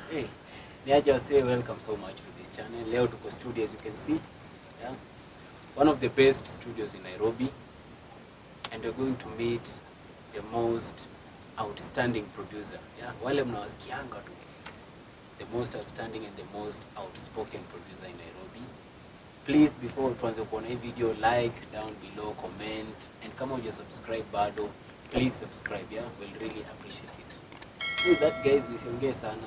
Hey, Niaja say welcome so much to this channel. Leo tuko studio as you can see. Yeah. One of the best studios in Nairobi. And we're going to meet the most outstanding producer. Yeah. Wale mnawasikianga tu. The most outstanding and the most outspoken producer in Nairobi. Please, before tuanze kuona hii video, like down below, comment, and kama huja subscribe bado, please subscribe, yeah? We'll really appreciate it. So with that guys, nisiongee sana.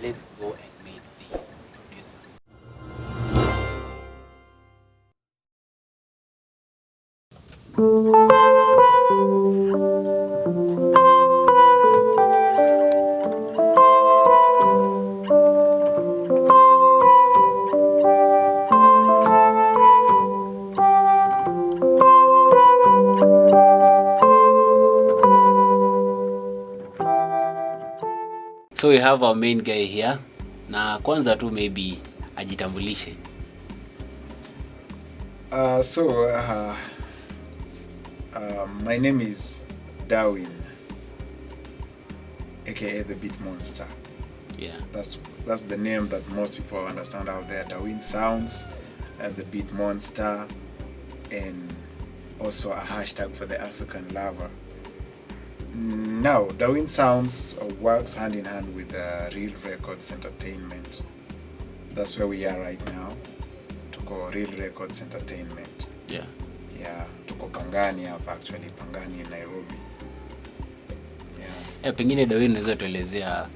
Let's go and meet this producer. So we have our main guy here. Na kwanza tu maybe ajitambulishe. My name is Darwin, aka the Beat Monster. Yeah. That's the name that most people understand out there. Darwins Sounds, the Beat Monster, and also a hashtag for the African lover. Now, Darwin Sounds works hand in hand with Real Records Entertainment. That's where we are right now. Tuko Real Records Entertainment. Yeah. Yeah, tuko Pangani hapa actually, Pangani in Nairobi. Yeah. Pengine Darwin unaweza tuelezea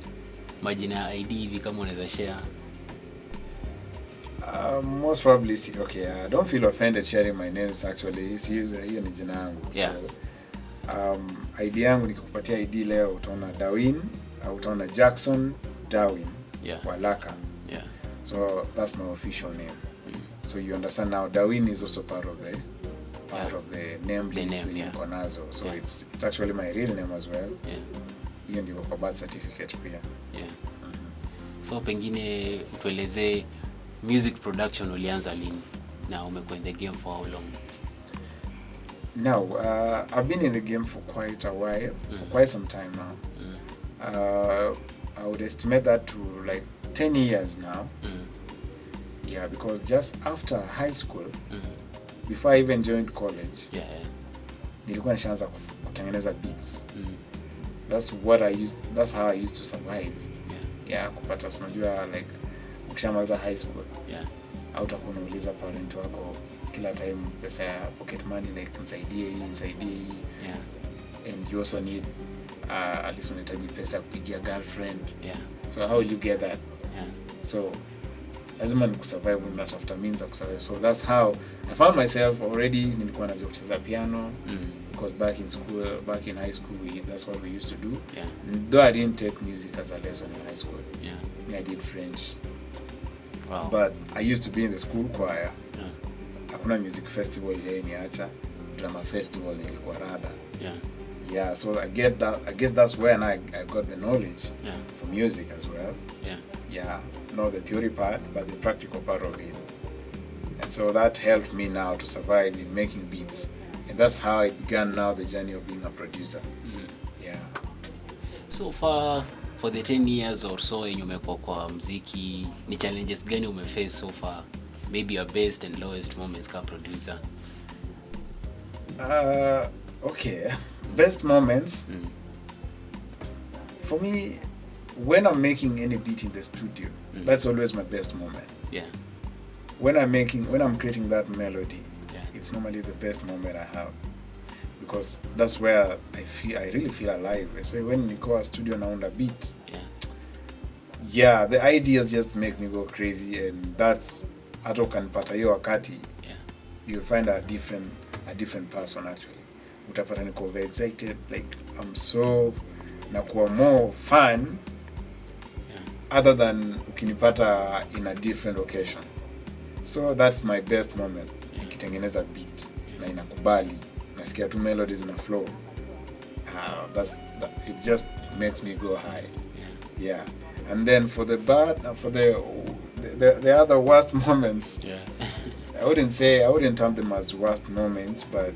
majina ya ID hivi kama unaweza share. Most probably, okay, don't feel offended sharing my names actually. Hiyo ni jina yangu. Yeah. So, ID yangu nikikupatia ID leo utaona Darwin, utaona Jackson Darwin. Yeah. Walaka. Yeah. So that's my official name. So you understand now, Darwin is also part of the name list niko nazo. So it's actually my real name as well. Yeah. Hiyo ndio kwa birth certificate pia. Yeah. So pengine utueleze music production ulianza lini na umekuwa in the game for how long? Now, I've been in the game for quite a while, for quite some time now. I would estimate that to like 10 years now. Yeah, because just after high school, before I even joined college, nilikuwa nishaanza kutengeneza beats. That's how I used to survive. Yeah, kupata unajua like ukishamaliza high school. Yeah. Hautakuwa unauliza parent wako kila time pesa ya pocket money like nisaidie hii. Yeah. And you also need at least unahitaji pesa kupigia girlfriend. Yeah. So how will you get that? Yeah. So lazima ni kusurvive, unatafuta means of kusurvive. So that's how I found myself already. Nilikuwa najua kucheza piano because back in high school that's what we used to do. Yeah. Though I didn't take music as a lesson in high school. Yeah. I did French. Wow. But I used to be in the school choir. Yeah. Hakuna music festival ile niacha, drama festival nilikuwa rada. Yeah. Yeah, so I guess that's when I got the knowledge for music as well. Yeah. Yeah, not the theory part, but the practical part of it. And so that helped me now to survive in making beats. And that's how I began now the journey of being a producer. Yeah. So far, for the 10 years or so yenye umekuwa kwa muziki, ni challenges gani umeface so far? Maybe your best and lowest moments kama producer. Okay. Best moments. For me, when I'm making any beat in the studio, that's always my best moment. Yeah. When I'm creating that melody, it's normally the best moment I have, because that's where I really feel alive. Especially when you go to studio naunda beat. Yeah, the ideas just make me go crazy, and that's hata ukanipata hiyo wakati. You find a different person actually. Utapata niko very excited, like I'm so nakuwa more fun other than ukinipata in a different occasion. So that's my best moment. Nikitengeneza beat na inakubali, nasikia tu melodies na flow. It just makes me go high. Yeah. And then for the other worst moments, I wouldn't term them as worst moments, but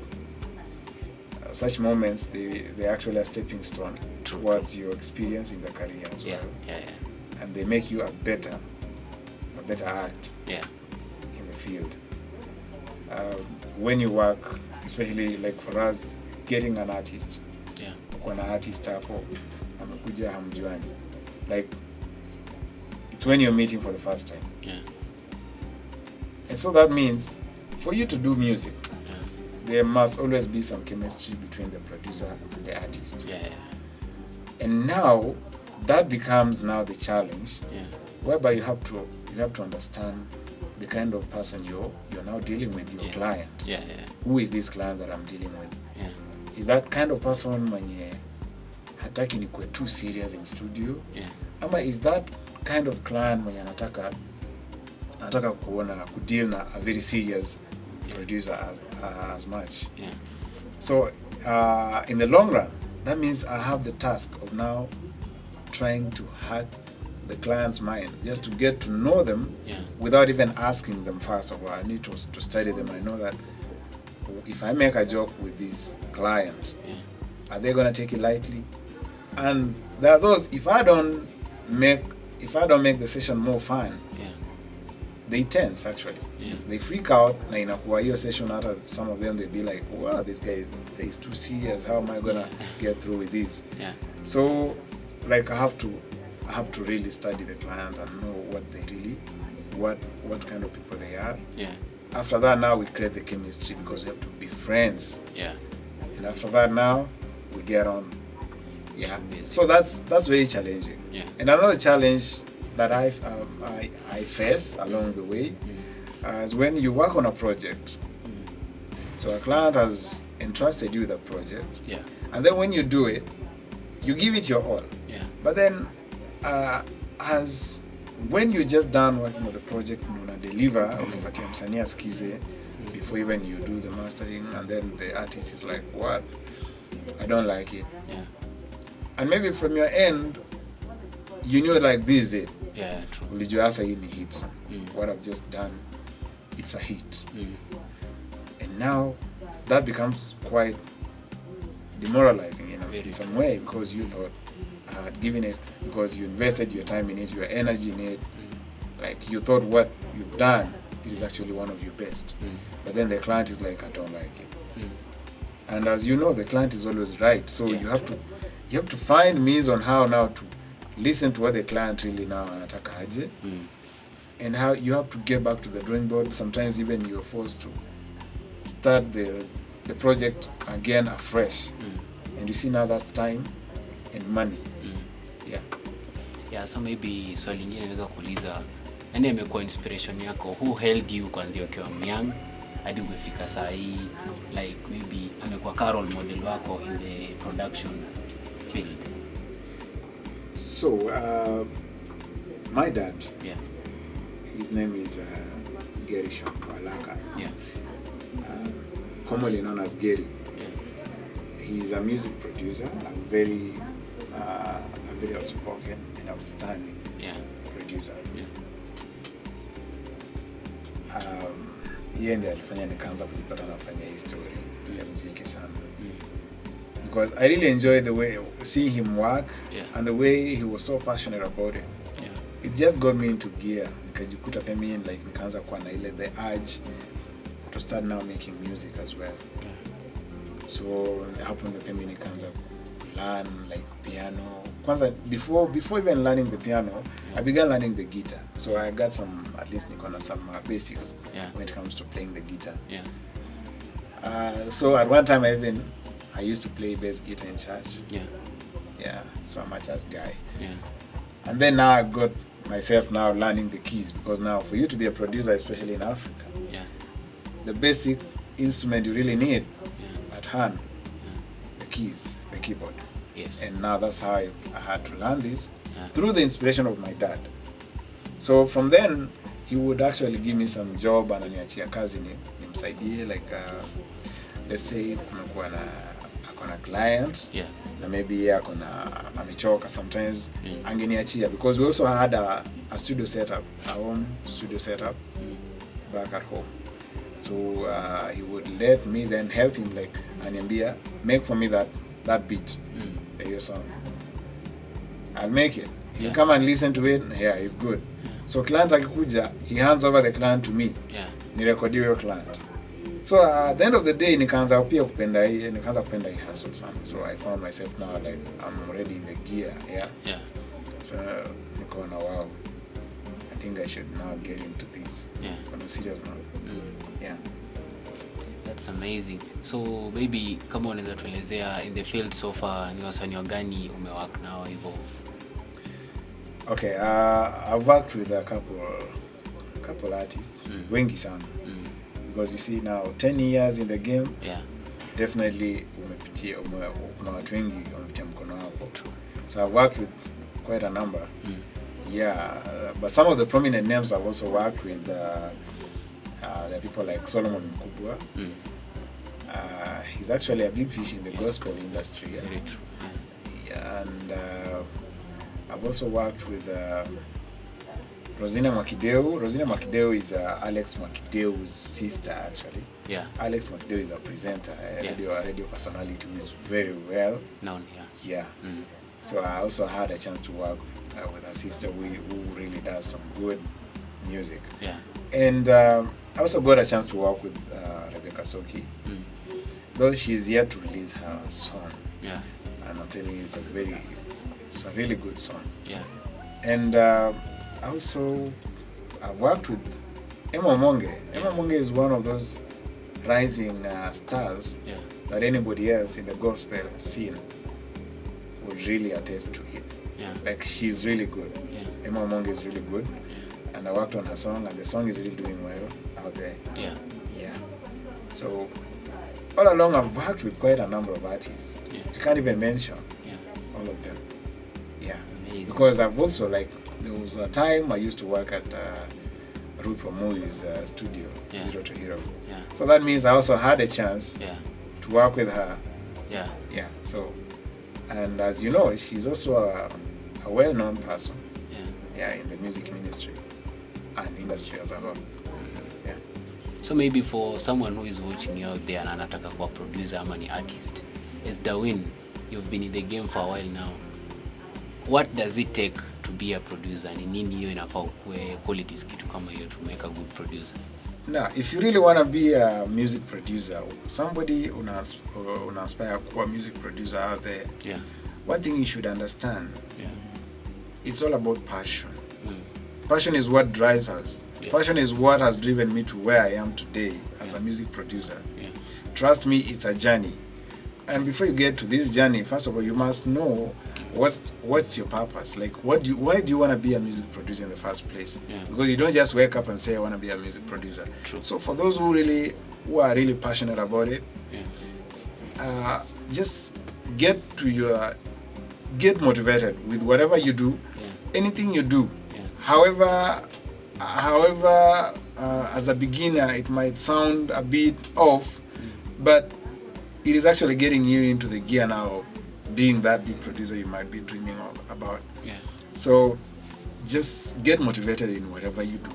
such moments, they actually are stepping stone towards your experience in the career as well. and they make you a better act in the field. When you work, especially like for us, getting an artist, kuna artist hapo amekuja hamjuani, like it's when you're meeting for the first time, and so that means for you to do music, there must always be some chemistry between the producer and the artist. And now that becomes now the challenge, whereby you have to understand the kind of person you're now dealing with, your client. Who is this client that I'm dealing with? Is that kind of person mwenye hataki nikuwe too serious in studio? Ama is that kind of client mwenye anataka kudeal na a very serious producer as much? So in the long run, that means I have the task of now trying to hack the client's mind, just to get to know them without even asking them first of all. I need to study them. I know that if I make a joke with this client, are they gonna take it lightly? And there are those, if I don't make the session more fun, they tense actually. They freak out. Na inakuwa hiyo session, hata some of them, they be like, wow, this guy is too serious. How am I gonna get through with this? So like I have to really study the client and know what they really, what kind of people they are. After that, now we create the chemistry because we have to be friends. And after that, now we get on. So that's very challenging. And another challenge that I face along the way is when you work on a project. So a client has entrusted you with a project, and then when you do it, you give it your all. But then, when you're just done working with the project, you deliver, unapatia msanii asikize before even you do the mastering, and then the artist is like, what? I don't like it. And maybe from your end, you knew like this is it. True. Ulijua hasa hii ni hit song. What I've just done, it's a hit. And now that becomes quite demoralizing, in some way, because you thought I had given it, because you invested your time in it, your energy in it. Like you thought what you've done is actually one of your best. But then the client is like, I don't like it. And as you know, the client is always right. So you have to find means on how now to listen to what the client really now anataka aje. And how you have to get back to the drawing board. Sometimes even you're forced to start the project again afresh. And you see now that's time and money. So maybe swali lingine naweza kuuliza, nani amekuwa inspiration yako? Who held you kuanzia ukiwa young hadi umefika saa hii? Like maybe amekuwa role model wako in the production field? So my dad, his name is Gary Shampalaka, commonly known as Gary. He's a music producer, a very outspoken and outstanding producer. Yeye ndiye alifanya nikaanza kujipata nafanya hii story ya muziki sana. Because I really enjoyed the way seeing him work and the way he was so passionate about it. It just got me into gear. Nikajikuta pia mimi like nikaanza kuwa na ile the urge to start now making music as well. So hapo ndo pia mimi nikaanza learn like piano. Kwanza before even learning the piano, I began learning the guitar. So I got some, at least nikona some basics when it comes to playing the guitar. So at one time I used to play bass guitar in church. So I'm a church guy. And then now I got myself now learning the keys, because now for you to be a producer, especially in Africa, the basic instrument you really need at hand, the keys, the keyboard. And now that's how I had to learn this through the inspiration of my dad. So from then he would actually give me some job, ananiachia kazi nimsaidie, like let's say kumekuwa na akona client na maybe amechoka, sometimes angeniachia, because we also had a studio setup, a home studio setup back at home. So he would let me then help him, like aniambia make for me that beat, your song. I'll make it. You come and listen to it, yeah, it's good. So client akikuja, he hands over the client to me. Nirekodi hiyo client. So at the end of the day, nikaanza pia kupenda hii hustle sana. So I found myself now like I'm already in the gear, So nikaona wow, I think I should now get into this on a serious note. That's amazing. So maybe kama unaweza tuelezea in the field so far ni wasanii gani umework nao hivyo? Okay, I've worked with a couple artists, wengi sana. Because you see now 10 years in the game, definitely umepitia kuna watu wengi wamepitia mkono wako. So I've worked with quite a number. But some of the prominent names I've also worked with there are people like Solomon Mkubwa. He's actually a big fish in the gospel industry. Very true. And I've also worked with Rosina Mwakideu. Rosina Mwakideu is Alex Mwakideu's sister, actually. Alex Mwakideu is a presenter, a radio personality who is very well known. So I also had a chance to work with her sister who really does some good music. And I also got a chance to work with Rebecca Soki, though she's yet to release her song. And I'm telling you, it's a really good song. And also I've worked with Emma Monge. Emma Monge is one of those rising stars that anybody else in the gospel scene would really attest to it. Like she's really good. Emma Monge is really good. And I worked on her song, and the song is really doing well out there. So all along I've worked with quite a number of artists. I can't even mention all of them. Amazing. Because I've also, like, there was a time I used to work at Ruth Wamui's studio, Zero to Hero. So that means I also had a chance to work with her. So, and as you know, she's also a well-known person in the music ministry and industry as a whole. So maybe for someone who is watching you out there and anataka kuwa producer ama ni artist, as Darwin, you've been in the game for a while now. What does it take to be a producer? Ni nini hiyo inafaa kuwe qualities kitu kama hiyo to make a good producer? Now, if you really want to be a music producer, somebody una aspire kuwa music producer out there, one thing you should understand, it's all about passion. Passion is what drives us. Passion is what has driven me to where I am today as a music producer. Trust me, it's a journey. And before you get to this journey, first of all, you must know what's your purpose. Like, why do you want to be a music producer in the first place? Because you don't just wake up and say I want to be a music producer. So for those who are really passionate about it, just get motivated with whatever you do, anything you do. However, as a beginner, it might sound a bit off, but it is actually getting you into the gear now of being that big producer you might be dreaming about. So just get motivated in whatever you do.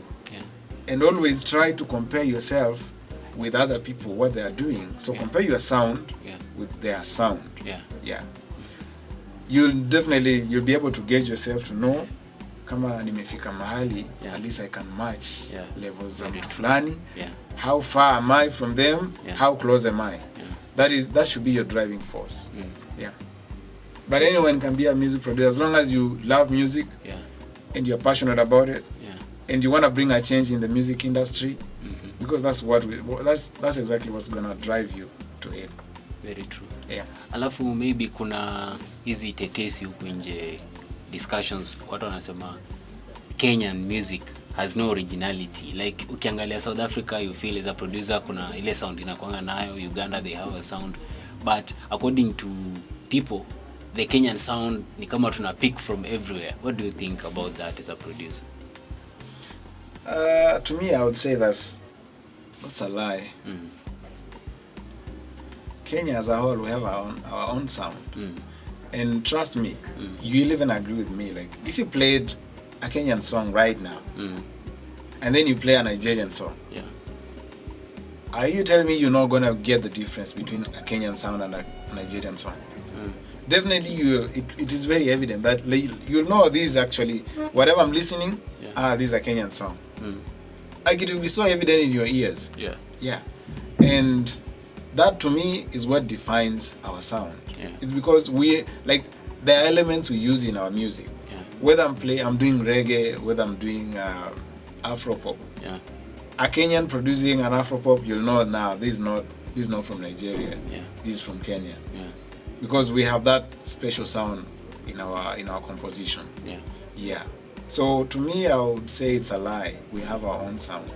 And always try to compare yourself with other people, what they are doing. So compare your sound with their sound. You'll be able to gauge yourself to know kama nimefika mahali, at least I can match levels za mtu fulani. How far am I from them? How close am I? That should be your driving force. But anyone can be a music producer as long as you love music and you're passionate about it and you want to bring a change in the music industry, because that's exactly what's going to drive you to it. Very true. Alafu maybe kuna hizi tetesi huku nje discussions, watu wanasema Kenyan music has no originality. Like ukiangalia South Africa, you feel as a producer kuna ile sound inakuanga nayo. Uganda, they have a sound, but according to people, the Kenyan sound ni kama tuna pick from everywhere. What do you think about that as a producer? To me, I would say that's a lie. Kenya as a whole, we have our own sound. And trust me, you'll even agree with me. Like, if you played a Kenyan song right now, and then you play a Nigerian song, are you telling me you're not going to get the difference between a Kenyan sound and a Nigerian song? definitely it is very evident that you'll know this actually, whatever I'm listening, this is a Kenyan song. Like it will be so evident in your ears. Yeah. And that to me is what defines our sound. It's because we, like, the elements we use in our music. Whether I'm doing reggae, whether I'm doing Afropop. A Kenyan producing an Afropop, you'll know now this is not from Nigeria. This is from Kenya. Because we have that special sound in our composition. So to me, I would say it's a lie. We have our own sound.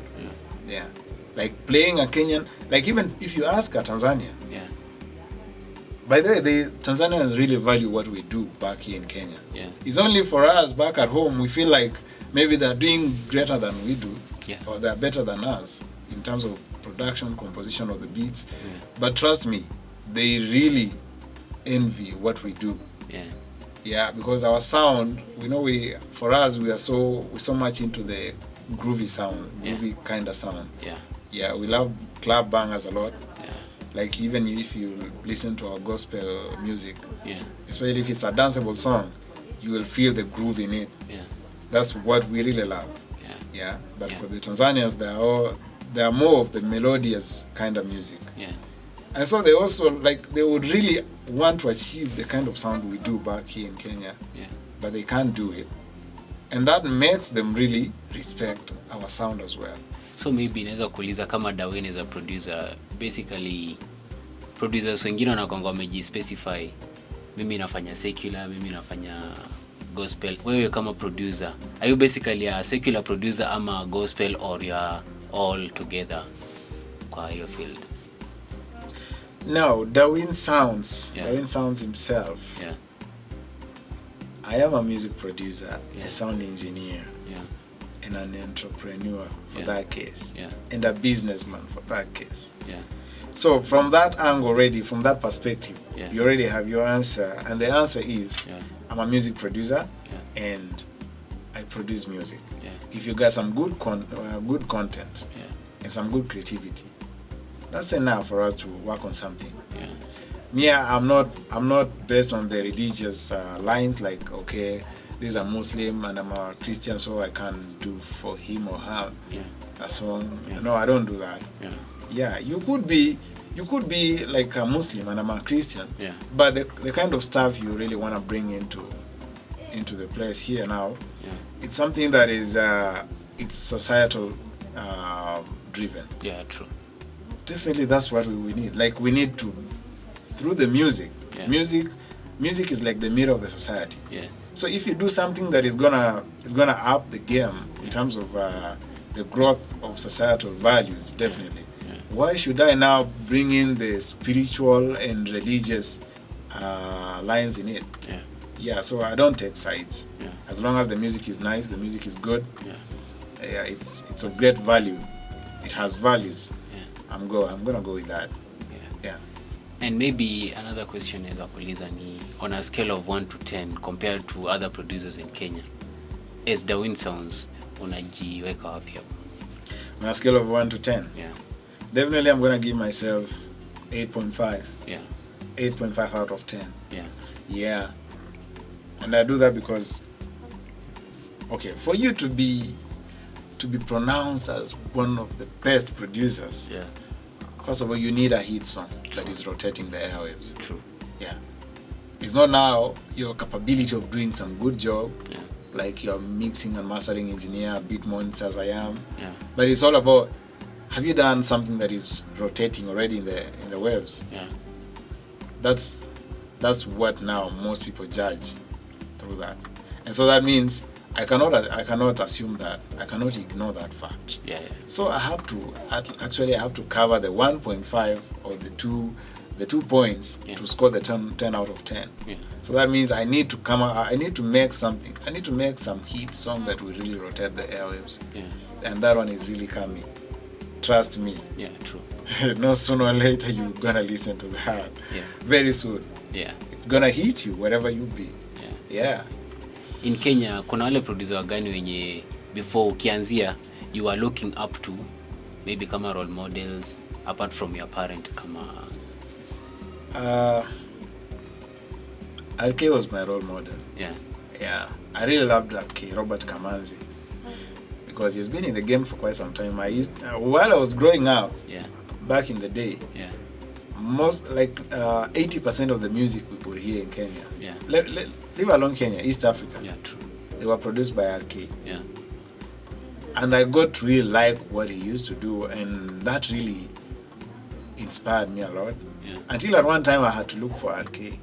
Like playing a Kenyan, like even if you ask a Tanzanian. By the way, the Tanzanians really value what we do back here in Kenya. It's only for us back at home, we feel like maybe they're doing greater than we do, or they're better than us in terms of production, composition of the beats. But trust me, they really envy what we do. Because our sound, we are so much into the groovy sound, groovy kind of sound. We love club bangers a lot. Like even if you listen to our gospel music, especially if it's a danceable song, you will feel the groove in it. That's what we really love. But for the Tanzanians, they are more of the melodious kind of music. And so they also, like, they would really want to achieve the kind of sound we do back here in Kenya, but they can't do it. And that makes them really respect our sound as well. So maybe naweza kuuliza kama Darwin as a producer, basically producers wengine wanakuanga wamejispecify, mimi nafanya secular, mimi nafanya gospel. Wewe kama producer, are you basically a secular producer ama gospel, or you are all together kwa hiyo field? No, Darwin Sounds himself. I am a music producer, a sound engineer, and an entrepreneur for that case, and a businessman for that case. So from that angle already, from that perspective, you already have your answer, and the answer is I'm a music producer and I produce music. If you got some good content and some good creativity, that's enough for us to work on something. I'm not based on the religious lines, like, okay, this is a Muslim and I'm a Christian, so I can do for him or her a song. No, I don't do that. You could be like a Muslim and I'm a Christian, but the kind of stuff you really want to bring into the place here now, it's something that is it's societal driven. True. Definitely, that's what we need. Like, we need to, through the music. Music is like the mirror of the society. So if you do something that is gonna up the game in terms of the growth of societal values, definitely. Why should I now bring in the spiritual and religious lines in it? So I don't take sides. As long as the music is nice, the music is good. It's of great value. It has values. I'm gonna go with that. And maybe another question is on a scale of 1 to 10 compared to other producers in Kenya, as Darwin Sounds, unajiweka wapi hapo? On a scale of 1 to 10? Definitely I'm gonna give myself 8.5. 8.5 out of 10. And I do that because, okay, for you to be pronounced as one of the best producers, first of all, you need a hit song that is rotating the airwaves. True. It's not now your capability of doing some good job, like you're mixing and mastering engineer, beat months as I am. But it's all about, have you done something that is rotating already in the waves? That's what now most people judge through that. And so that means I cannot assume that. I cannot ignore that fact. So I have to cover the 1.5 or the 2 points to score the 10 out of 10. So that means I need to make something. I need to make some hit song that will really rotate the airwaves. And that one is really coming. Trust me. True. No sooner or later you're gonna listen to that. Very soon. It's gonna hit you wherever you be. In Kenya, kuna wale producer gani wenye before ukianzia you are looking up to, maybe kama role models apart from your parent, kama RK was my role model. Yeah, I really loved RK, Robert Kamanzi, because he's been in the game for quite some time. While I was growing up, back in the day, most 80% of the music we could hear in Kenya, leave alone Kenya, East Africa, true. They were produced by RK. And I got to really like what he used to do, and that really inspired me a lot. Until at one time I had to look for RK.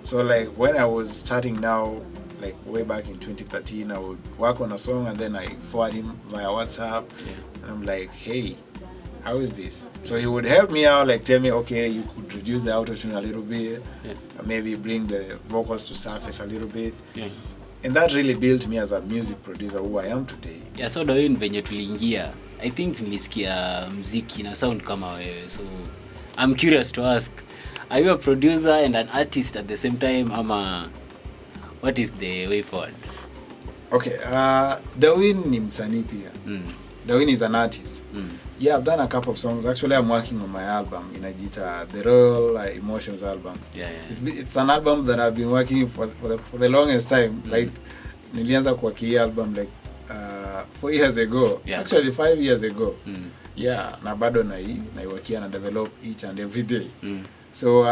So like when I was starting now, like way back in 2013, I would work on a song and then I forward him via WhatsApp, and I'm like, hey, how is this? So he would help me out, like tell me, okay, you could reduce the auto-tune a little bit, maybe bring the vocals to surface a little bit. And that really built me as a music producer who I am today. So Darwin, venye tuliingia, I think nilisikia muziki na sound kama wewe. So I'm curious to ask, are you a producer and an artist at the same time, ama what is the way forward? Okay, Darwin ni msanii pia. Darwin is an artist. Yeah, I've done a couple of songs. Actually, I'm working on my album, inajiita The Real Emotions album. It's an album that I've been working for the longest time. Like, nilianza kwa hii album like 4 years ago. Actually, 5 years ago. Yeah, na bado naiwakia na develop each and every day. So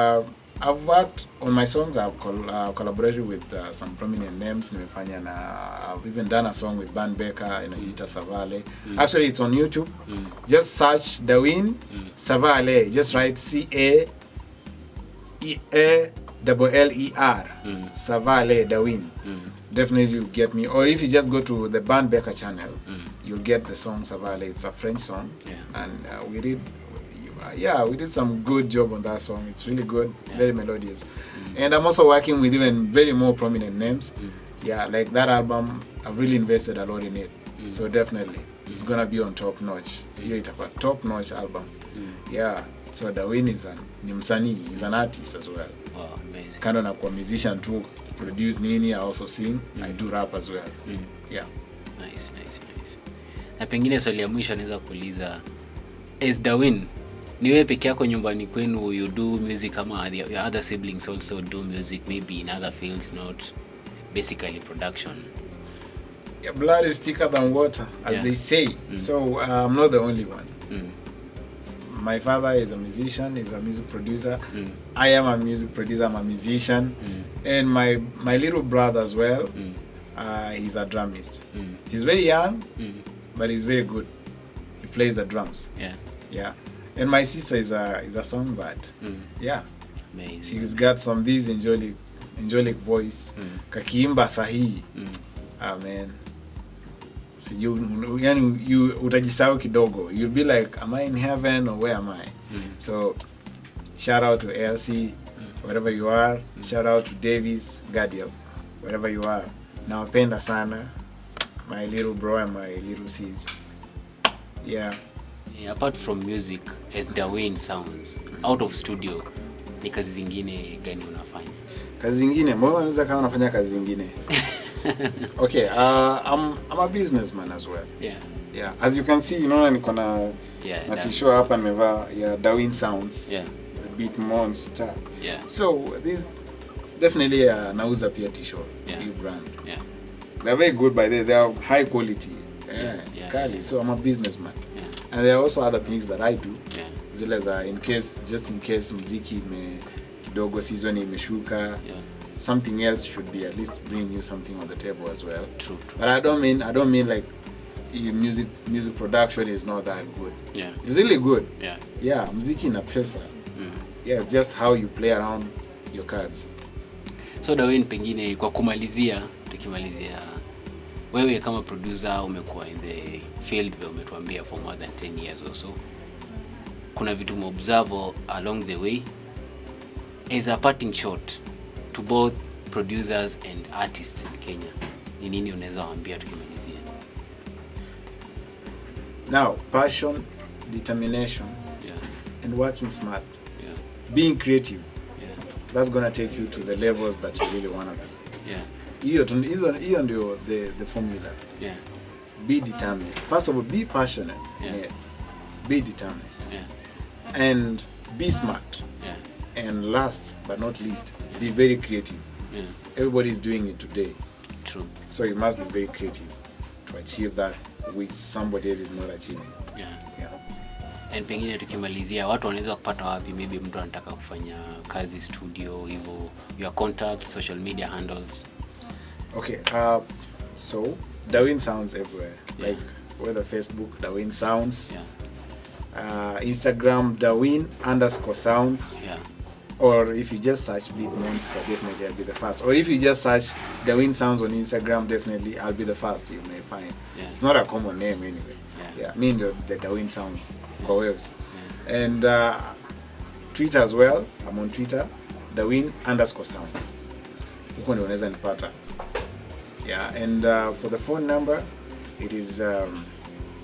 I've worked on my songs. I've collaborated with some prominent names. I've even done a song with Van Becker in Ajita Savale. Actually, it's on YouTube. Just search Darwin Savale. Just write Caealer Savale Darwin. Definitely you'll get me. Or if you just go to the Van Becker channel, you'll get the song Savale. It's a French song, and we did some good job on that song. It's really good, very melodious. And I'm also working with even very more prominent names. Like that album, I've really invested a lot in it. So definitely, it's gonna be on top notch. It's a top notch album. So Darwin is he's an artist as well. Wow, amazing. Kando na kwa musician too, produce nini, I also sing. I do rap as well. Nice. Na pengine swali ya mwisho naweza kuuliza, as Darwin, ni wewe peke yako nyumbani kwenu you do music, ama your other siblings also do music, maybe in other fields, not basically production? Blood is thicker than water, as they say. So I'm not the only one. My father is a musician, he's a music producer. I am a music producer, I'm a musician. And my little brother as well, he's a drumist. He's very young, but he's very good. He plays the drums. And my sister is a songbird. Amazing. She's got some this angelic voice. Kakiimba sahi. Amen. So you utajisahau kidogo. You'll be like, am I in heaven or where am I? So shout out to Elsie, wherever you are. Shout out to Davis, Gadiel, wherever you are. Nawapenda sana, my little bro and my little sis. Apart from music, as Darwin Sounds, out of studio, ni kazi zingine gani unafanya? Kazi zingine? Mbona unaweza kama unafanya kazi zingine? Okay, I'm a businessman as well. As you can see, niko na t-shirt hapa nimevaa Darwin Sounds. The Beat Monster. So this is definitely nauza pia t-shirt, new brand. They're very good by they are high quality. So I'm a businessman. And there are also other things that I do. Zile za in case muziki kidogo season imeshuka. Something else should be at least bring you something on the table as well. True. But I don't mean like music production is not that good. It's really good. Muziki ina pesa. It's just how you play around your cards. So Darwin, pengine kwa tukimalizia, wewe kama producer umekuwa in the field vile umetuambia for more than 10 years or so. Kuna vitu umeobserve along the way. As a parting shot to both producers and artists in Kenya, ni nini unaweza waambia tukimalizia? Now, passion, determination, and working smart. Being creative. That's going to take you to the levels that you really want to be. Hiyo ndio the formula. Be determined. First of all, be passionate. Be determined. And be smart. And last but not least, be very creative. Yeah. Everybody is doing it today. True. So you must be very creative to achieve that which somebody else is not achieving. Yeah. Yeah. And pengine tukimalizia, watu wanaweza kupata wapi? Maybe mtu anataka kufanya kazi studio, hivyo your contact, social media handles. Okay, so Darwin Sounds everywhere. Yeah. Like whether Facebook, Darwin Sounds. Yeah. Instagram, Darwin_Sounds. Yeah. Or if you just search Beat Monster, definitely I'll be the first. Or if you just search Darwin Sounds on Instagram, definitely I'll be the first you may find. Yeah. It's not a common name anyway. Yeah. Me and the Darwin Sounds for waves. Yeah. And Twitter as well. I'm on Twitter, Darwin_Sounds. Huko ndio unaweza nipata. Yeah, and for the phone number, it is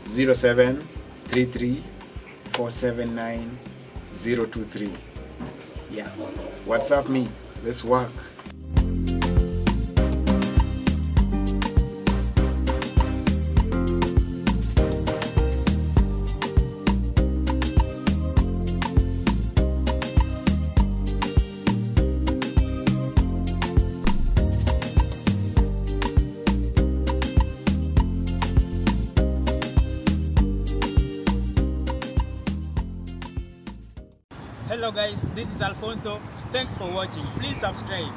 0733-479-023. Yeah, WhatsApp me. Let's work. Hello guys, this is Alfonso. Thanks for watching. Please subscribe.